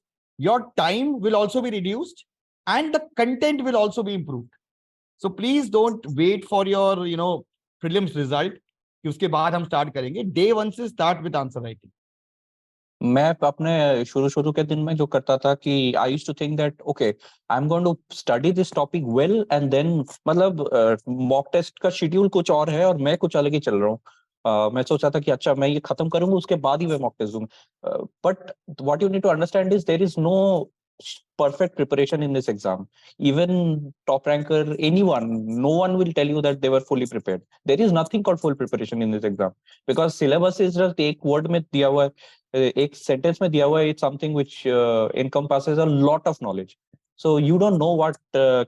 S3: your time will also be reduced and the content will also be improved. So please don't wait for your prelims result कि उसके बाद हम start करेंगे. Day one से start with answer writing.
S1: मैं अपने शुरू के दिन में जो करता था कि I used to think that okay I am going to study this topic well and then मतलब मॉक टेस्ट का शेड्यूल कुछ और है और मैं कुछ अलग ही चल रहा हूँ. मैं सोचा था कि अच्छा मैं ये खत्म करूंगा उसके बाद ही मैं मॉक टेस्ट दूंगा. But what you need to understand is there is no perfect preparation in this exam. Even top ranker, anyone, no one will tell you that they were fully prepared. There is nothing called full preparation in this exam because syllabus is just एक word में दिया हुआ है, एक sentence में दिया हुआ है. It's something which encompasses a lot of knowledge. So you don't know what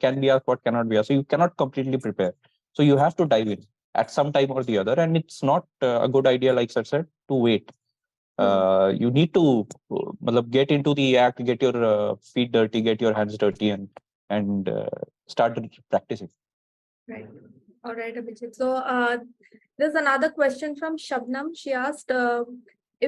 S1: can be asked, what cannot be asked. So you cannot completely prepare. So you have to dive in at some time or the other, and it's not a good idea, like Sir said, to wait. You need to get into the act, get your feet dirty, get your hands dirty, and start practicing.
S2: Right. All right, Abhijit. So there's another question from Shabnam. She asked,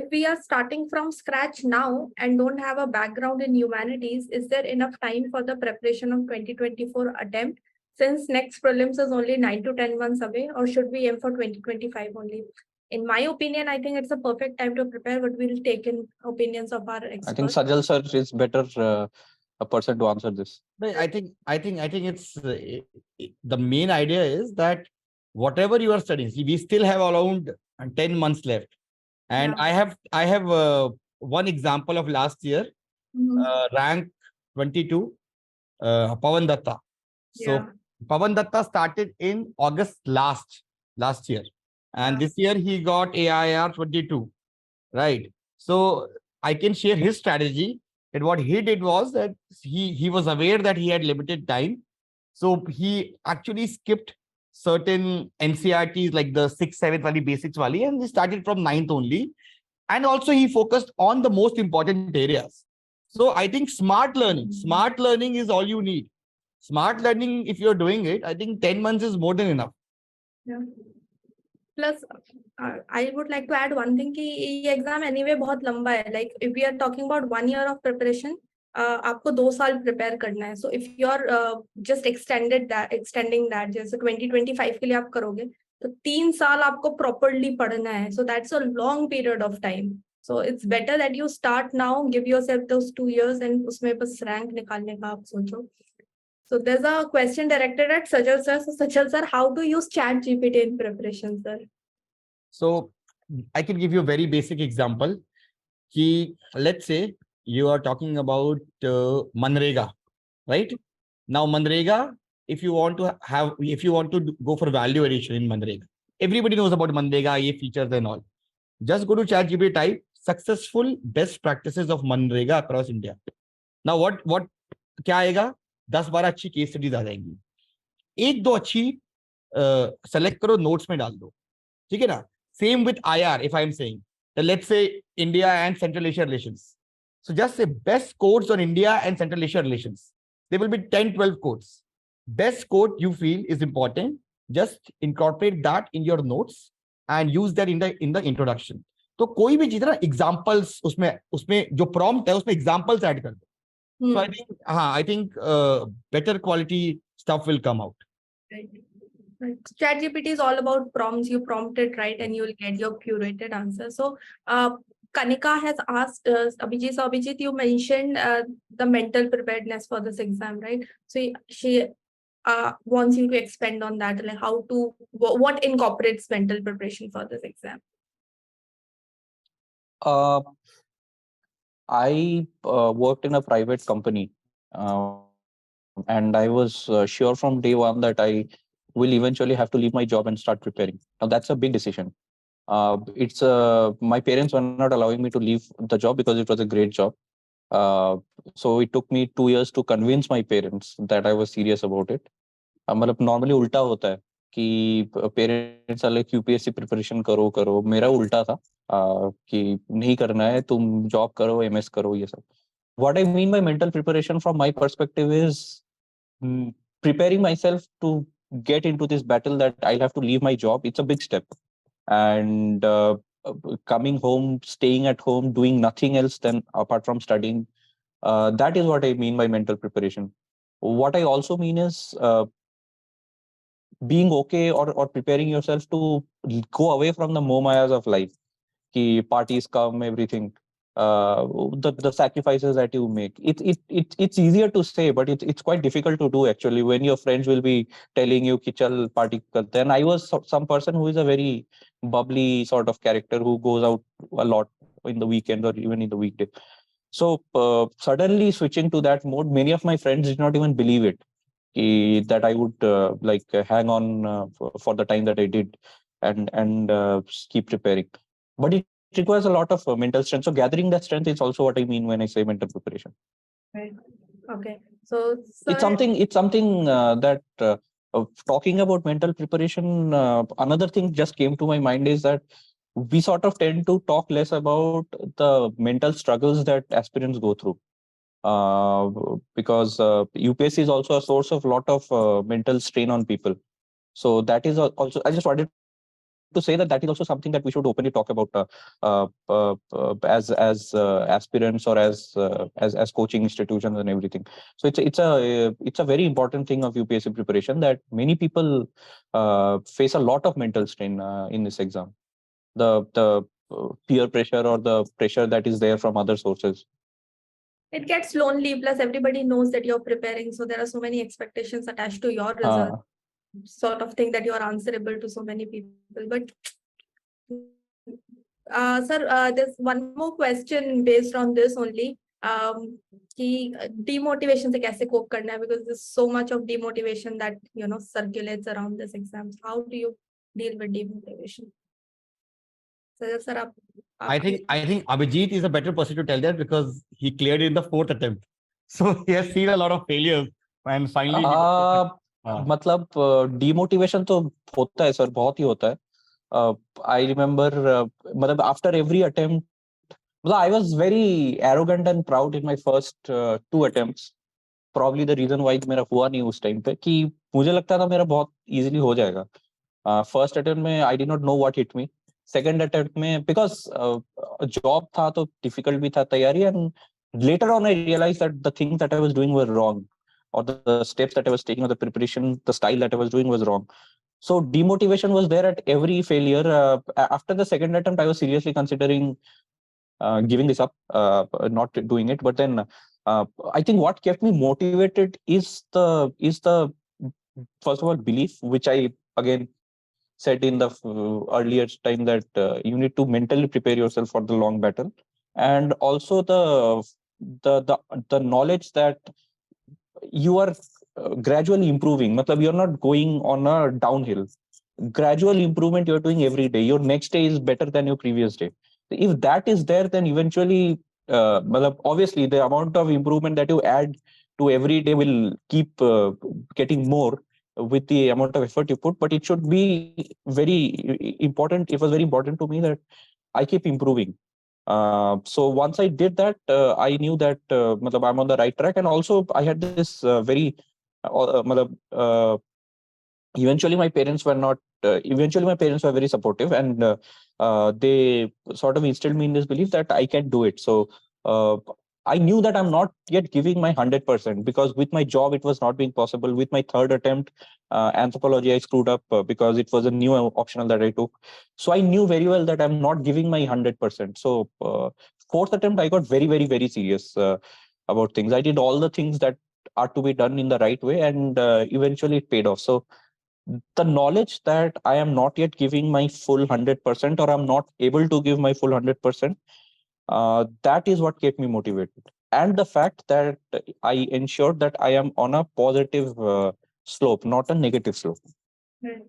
S2: if we are starting from scratch now and don't have a background in humanities, is there enough time for the preparation of 2024 attempt? Since next prelims is only 9 to 10 months away, or should we aim for 2025 only? In my opinion, I think it's a perfect time to prepare, but we'll take in opinions of our experts.
S1: I think Sajal sir is better a person to answer this.
S3: I think it's the main idea is that whatever you are studying, see, we still have around 10 months left, and yeah. I have one example of last year, rank 22, Pawan Datta. So yeah. Pawan Datta started in August last year. And this year he got AIR 22, right? So I can share his strategy. And what he did was that he was aware that he had limited time. So he actually skipped certain NCRTs like the 6th, 7th wali, basics wali, and he started from 9th only. And also he focused on the most important areas. So I think smart learning is all you need. Smart learning, if you're doing it, I think 10 months is more than enough.
S2: Yeah. Plus, I would like to add one thing कि ये exam anyway बहुत लंबा है. Like if we are talking about 1 year of preparation, आपको 2 साल prepare करना है. So if you're just extending that, जैसे 2025 के लिए आप करोगे, तो 3 साल आपको properly पढ़ना है. So that's a long period of time. So it's better that you start now, give yourself those 2 years, and उसमें बस rank निकालने का आप सोचो. So there's a question directed at Sajal sir. So Sajal sir, how to use ChatGPT in preparation, sir?
S3: So I can give you a very basic example. Let's say you are talking about Manrega, right? Now Manrega, if you want to go for value addition in Manrega, everybody knows about Manrega, ye features and all. Just go to ChatGPT, type successful best practices of Manrega across India. Now what क्या आएगा? 10-12 अच्छी case studies आ जाएंगी. 1-2 अच्छी select करो, notes में डाल दो, ठीक है ना? Same with IR. If I am saying let's say India and Central Asia relations, so just say best quotes on India and Central Asia relations. There will be 10-12 quotes. Best quote you feel is important, just incorporate that in your notes and use that in the introduction. तो कोई भी चीज ना examples उसमें जो prompt है उसमें examples add कर दो. So I think better quality stuff will come out.
S2: Right. ChatGPT is all about prompts. You prompt it right, and you'll get your curated answer. So, Kanika has asked Abhijit. So, Abhijit, you mentioned the mental preparedness for this exam, right? So, she wants you to expand on that, like how to what incorporates mental preparation for this exam.
S1: Uh, I worked in a private company, and I was sure from day one that I will eventually have to leave my job and start preparing. Now that's a big decision. My parents were not allowing me to leave the job because it was a great job. Uh, so it took me 2 years to convince my parents that I was serious about it. मतलब normally उल्टा होता है कि parents are like UPSC preparation करो करो, मेरा उल्टा था कि नहीं करना है, तुम जॉब करो, एमएस करो, ये सब. What I mean by mental preparation from my perspective is preparing myself to get into this battle that I'll have to leave my job. It's a big step. And coming home, staying at home, doing nothing else than apart from studying, that is what I mean by mental preparation. What I also mean is being okay or preparing yourself to go away from the momayas of life. Ki parties come, everything. The sacrifices that you make. It's easier to say, but it's quite difficult to do actually when your friends will be telling you ki chal party karte. And I was some person who is a very bubbly sort of character who goes out a lot in the weekend or even in the weekday. So suddenly switching to that mode, many of my friends did not even believe it. That I would hang on for the time that I did and keep preparing. But it requires a lot of mental strength. So gathering that strength is also what I mean when I say mental preparation.
S2: Right. Okay. So,
S1: It's
S2: sir,
S1: something. It's something that talking about mental preparation. Another thing just came to my mind is that we sort of tend to talk less about the mental struggles that aspirants go through. Because UPSC is also a source of lot of mental strain on people. So that is also, I just wanted to say that is also something that we should openly talk about as aspirants or as coaching institutions and everything. So it's a very important thing of UPSC preparation that many people face a lot of mental strain in this exam. The peer pressure or the pressure that is there from other sources.
S2: it gets lonely. Plus, everybody knows that you're preparing, so there are so many expectations attached to your result. Sort of thing that you are answerable to so many people. But sir, there's one more question based on this only. कि demotivation से कैसे cope करना है, because there's so much of demotivation that circulates around this exam. How do you deal with demotivation? Sir, आप
S3: I think Abhijit is a better person to tell that because he cleared it in the fourth attempt. So he has seen a lot of failures and finally he got it.
S1: मतलब demotivation तो होता है sir, बहुत ही होता है. I remember मतलब after every attempt, मतलब I was very arrogant and proud in my first two attempts. Probably the reason why मेरा हुआ नहीं उस टाइम पे कि मुझे लगता था मेरा बहुत easily हो जाएगा. फर्स्ट अटेम्प्ट में I did not know what hit me. Second attempt में because जॉब था तो डिफिकल्ट भी था तैयारी, and later on I realized that the things that I was doing were wrong, or the steps that I was taking, or the preparation, the style that I was doing was wrong. So demotivation was there at every failure. After the second attempt, I was seriously considering giving this up, not doing it. But then I think what kept me motivated is the first of all belief, which I again said in the earlier time, that you need to mentally prepare yourself for the long battle, and also the knowledge that you are gradually improving. Matlab, you're not going on a downhill. Gradual improvement you're doing every day. Your next day is better than your previous day. If that is there, then eventually obviously the amount of improvement that you add to every day will keep getting more with the amount of effort you put. But it should be very important. It was very important to me that I keep improving. So once I did that, I knew that I'm on the right track. And also I had this very eventually my parents were not eventually my parents were very supportive, and they sort of instilled me in this belief that I can do it. So I knew that I'm not yet giving my 100%, because with my job, it was not being possible. With my third attempt, anthropology, I screwed up because it was a new optional that I took. So I knew very well that I'm not giving my 100%. So fourth attempt, I got very, very, very serious about things. I did all the things that are to be done in the right way, and eventually it paid off. So the knowledge that I am not yet giving my full 100%, or I'm not able to give my full 100%, that is what kept me motivated. And the fact that I ensured that I am on a positive slope, not a negative slope.
S2: Right.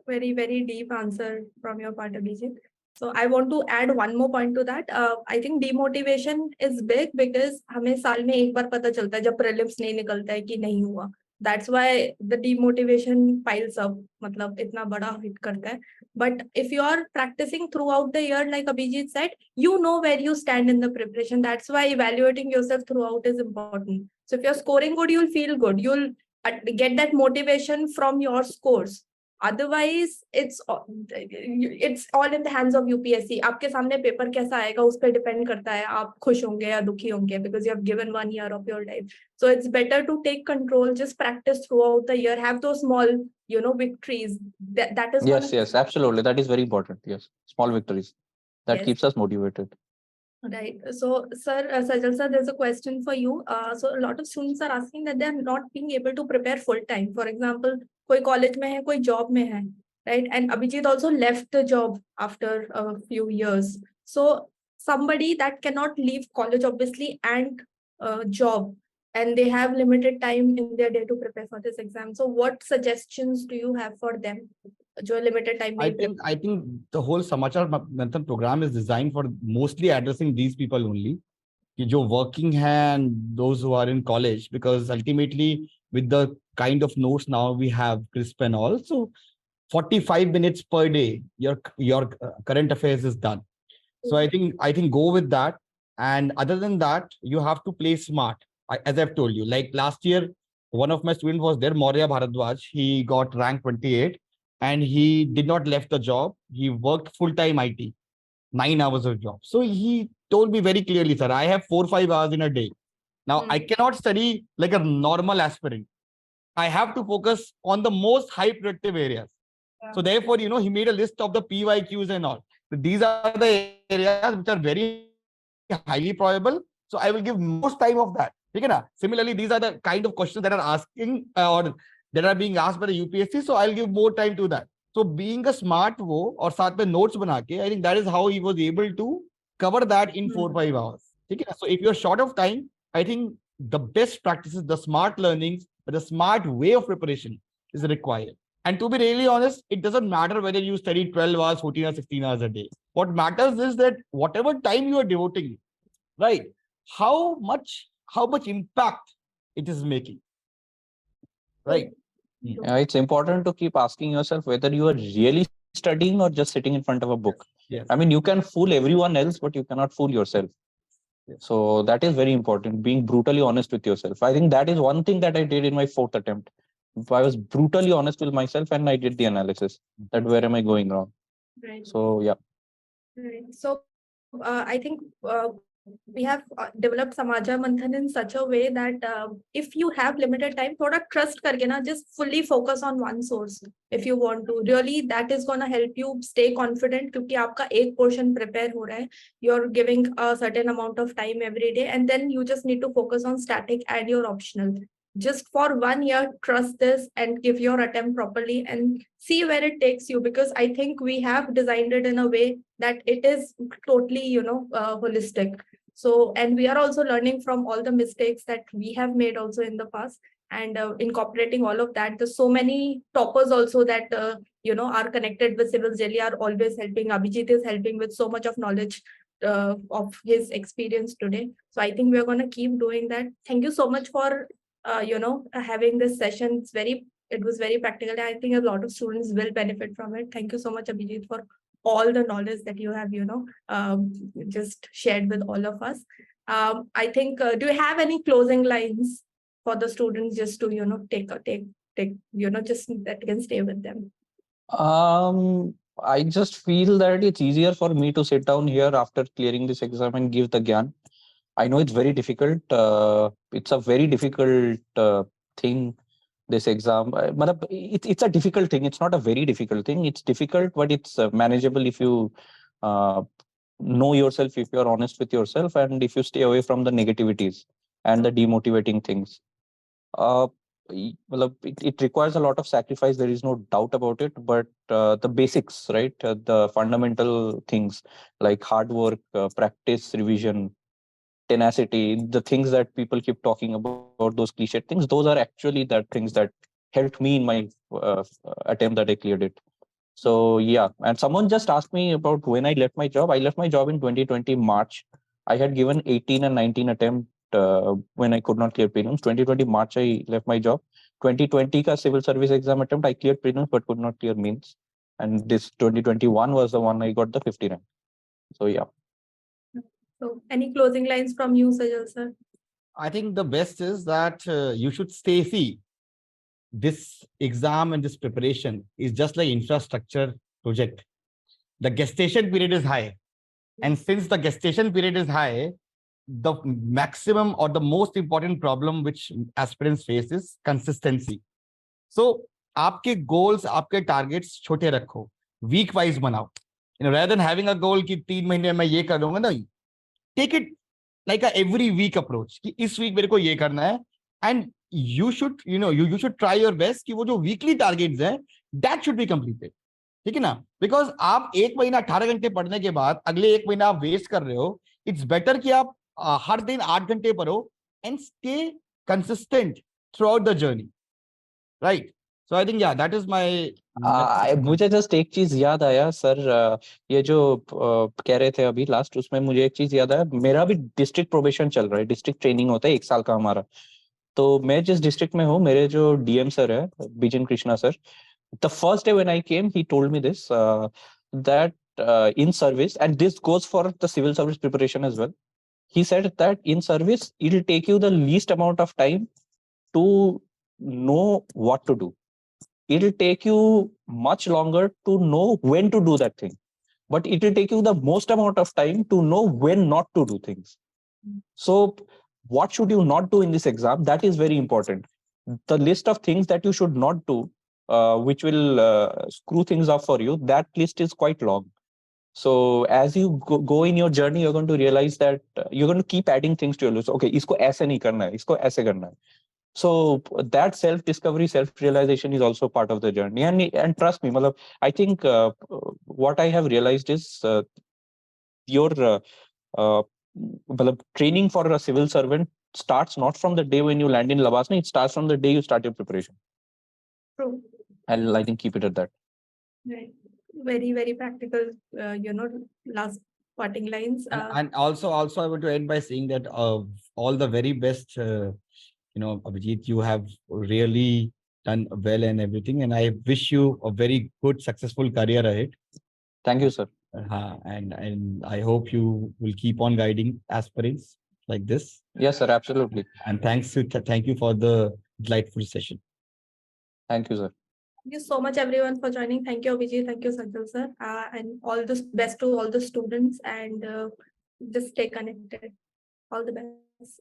S2: Very, very deep answer from your part, Abhijit. So I want to add one more point to that. I think demotivation is big because हमें साल में एक बार पता चलता है जब prelims नहीं निकलता है कि नहीं हुआ. That's why the demotivation piles up. मतलब इतना बड़ा hit करता है. But if you are practicing throughout the year, like Abhijit said, you know where you stand in the preparation. That's why evaluating yourself throughout is important. So if you're scoring good, you'll feel good. You'll get that motivation from your scores. Otherwise it's all in the hands of UPSC. आपके सामने paper कैसा आएगा उस पर depend करता है आप खुश होंगे या दुखी होंगे, because you have given 1 year of your life. So it's better to take control, just practice throughout the year, have those small victories. That is
S1: yes, absolutely, that is very important. Yes, small victories that keeps us motivated.
S2: Right. So, sir, Sajal sir, there's a question for you. So, a lot of students are asking that they are not being able to prepare full time. For example, कोई college में है, कोई job में है, right? And Abhijit also left the job after a few years. So, somebody that cannot leave college, obviously, and job, and they have limited time in their day to prepare for this exam. So, what suggestions do you have for them? जो limited time
S3: I think the whole Samachar Manthan program is designed for mostly addressing these people only, कि जो working हैं and those who are in college, because ultimately with the kind of notes now we have crisp and all, so 45 minutes per day your current affairs is done. So I think go with that. And other than that, you have to play smart. As I've told you, like last year, one of my students was there, Maurya Bharadwaj. He got rank 28 and he did not left the job. He worked full-time IT, 9 hours of job. So he told me very clearly, sir, I have 4-5 hours in a day. Now I cannot study like a normal aspirant. I have to focus on the most high productive areas. Yeah. So therefore, he made a list of the PYQs and all. So these are the areas which are very highly probable. So I will give most time of that. Similarly, these are the kind of questions that are asking or that are being asked by the UPSC. So I'll give more time to that. So being a smart or साथ में notes बना के, I think that is how he was able to cover that in 4-5 hours. So if you're short of time, I think the best practices, the smart learnings, the smart way of preparation is required. And to be really honest, it doesn't matter whether you study 12 hours, 14 or 16 hours a day. What matters is that whatever time you are devoting, right, how much impact it is making. Right.
S1: It's important to keep asking yourself whether you are really studying or just sitting in front of a book.
S3: Yes.
S1: I mean, you can fool everyone else, but you cannot fool yourself. Yes. So that is very important, being brutally honest with yourself. I think that is one thing that I did in my fourth attempt. I was brutally honest with myself and I did the analysis that where am I going wrong. Right. So, yeah.
S2: Right. So I think we have developed Samachar Manthan in such a way that if you have limited time, thoda trust karke na, just fully focus on one source. If you want to, really, that is going to help you stay confident क्योंकि आपका एक portion prepare हो रहा है. You're giving a certain amount of time every day, and then you just need to focus on static and your optional. Just for 1 year, trust this and give your attempt properly and see where it takes you, because I think we have designed it in a way that it is totally, holistic. So, and we are also learning from all the mistakes that we have made also in the past and incorporating all of that. There's so many toppers also that, are connected with Civilsdaily are always helping. Abhijit is helping with so much of knowledge of his experience today. So I think we're going to keep doing that. Thank you so much for having this session. It was very practical. I think a lot of students will benefit from it. Thank you so much, Abhijit, for all the knowledge that you have, just shared with all of us. I think, do you have any closing lines for the students just to, take, just that can stay with them?
S1: I just feel that it's easier for me to sit down here after clearing this exam and give the gyan. I know it's very difficult. It's a very difficult thing, this exam. It's a difficult thing. It's not a very difficult thing. It's difficult, but it's manageable if you uh, know yourself, if you're honest with yourself, and if you stay away from the negativities and the demotivating things. Uh, it requires a lot of sacrifice. There is no doubt about it. But the basics, right? The fundamental things like hard work, practice, revision, tenacity, the things that people keep talking about, those cliche things, those are actually the things that helped me in my attempt that I cleared it. So yeah, and someone just asked me about when I left my job. I left my job in 2020 March. I had given 18 and 19 attempt when I could not clear prelims. 2020 March I left my job. 2020 ka civil service exam attempt I cleared prelims but could not clear mains. And this 2021 was the one I got the 50 rank. So yeah.
S2: So any closing lines from you, Sajal sir?
S3: I think the best is that you should stay. See, this exam and this preparation is just like infrastructure project. The gestation period is high. And since the gestation period is high, the maximum or the most important problem which aspirants face is consistency. So, आपके goals, आपके targets छोटे रखो, week wise बनाओ. Rather than having a goal कि 3 महीने में ये कर लूंगा ना, take it like a every week approach. कि इस week मेरे को ये करना है, and you should, you should try your best कि वो जो weekly targets हैं, that should be completed. ठीक है ना? बिकॉज आप 1 महीना 18 घंटे पढ़ने के बाद अगले 1 महीना आप वेस्ट कर रहे हो. इट्स बेटर कि आप हर दिन 8 घंटे पढ़ो and stay consistent through out the journey. Right. So I think या दैट इज माय.
S1: मुझे जस्ट एक चीज याद आया सर. ये जो कह रहे थे अभी लास्ट, उसमें मुझे एक चीज याद आया. मेरा भी डिस्ट्रिक्ट प्रोबेशन चल रहा है. डिस्ट्रिक्ट ट्रेनिंग होता है 1 साल का हमारा. तो मैं जिस डिस्ट्रिक्ट में हूँ, मेरे जो डीएम सर है बिजन Krishna sir, the first day when I came, he told me this, that in service, and this goes for the civil service preparation as well. He said that in service, it'll take you the least amount of time to know what to do. It'll take you much longer to know when to do that thing, but it will take you the most amount of time to know when not to do things. So what should you not do in this exam? That is very important. The list of things that you should not do, which will screw things up for you, that list is quite long. So as you go in your journey, you're going to realize that you're going to keep adding things to your list. Okay, isko aise nahi karna hai, isko aise karna hai. So that self-discovery, self-realization is also part of the journey. And trust me, I think what I have realized is your training for a civil servant starts not from the day when you land in Lavasna, it starts from the day you start your preparation.
S2: True.
S1: I think keep it at that.
S2: Right. Very, very practical, last parting lines.
S3: And also I want to end by saying that all the very best, Abhijit, you have really done well and everything. And I wish you a very good, successful career ahead.
S1: Thank you, sir.
S3: And I hope you will keep on guiding aspirants like this.
S1: Yes, sir, absolutely.
S3: And thank you for the delightful session.
S1: Thank you, sir.
S2: Thank you so much, everyone, for joining. Thank you, Abhijit. Thank you, Sajal sir. And all the best to all the students, and just stay connected. All the best.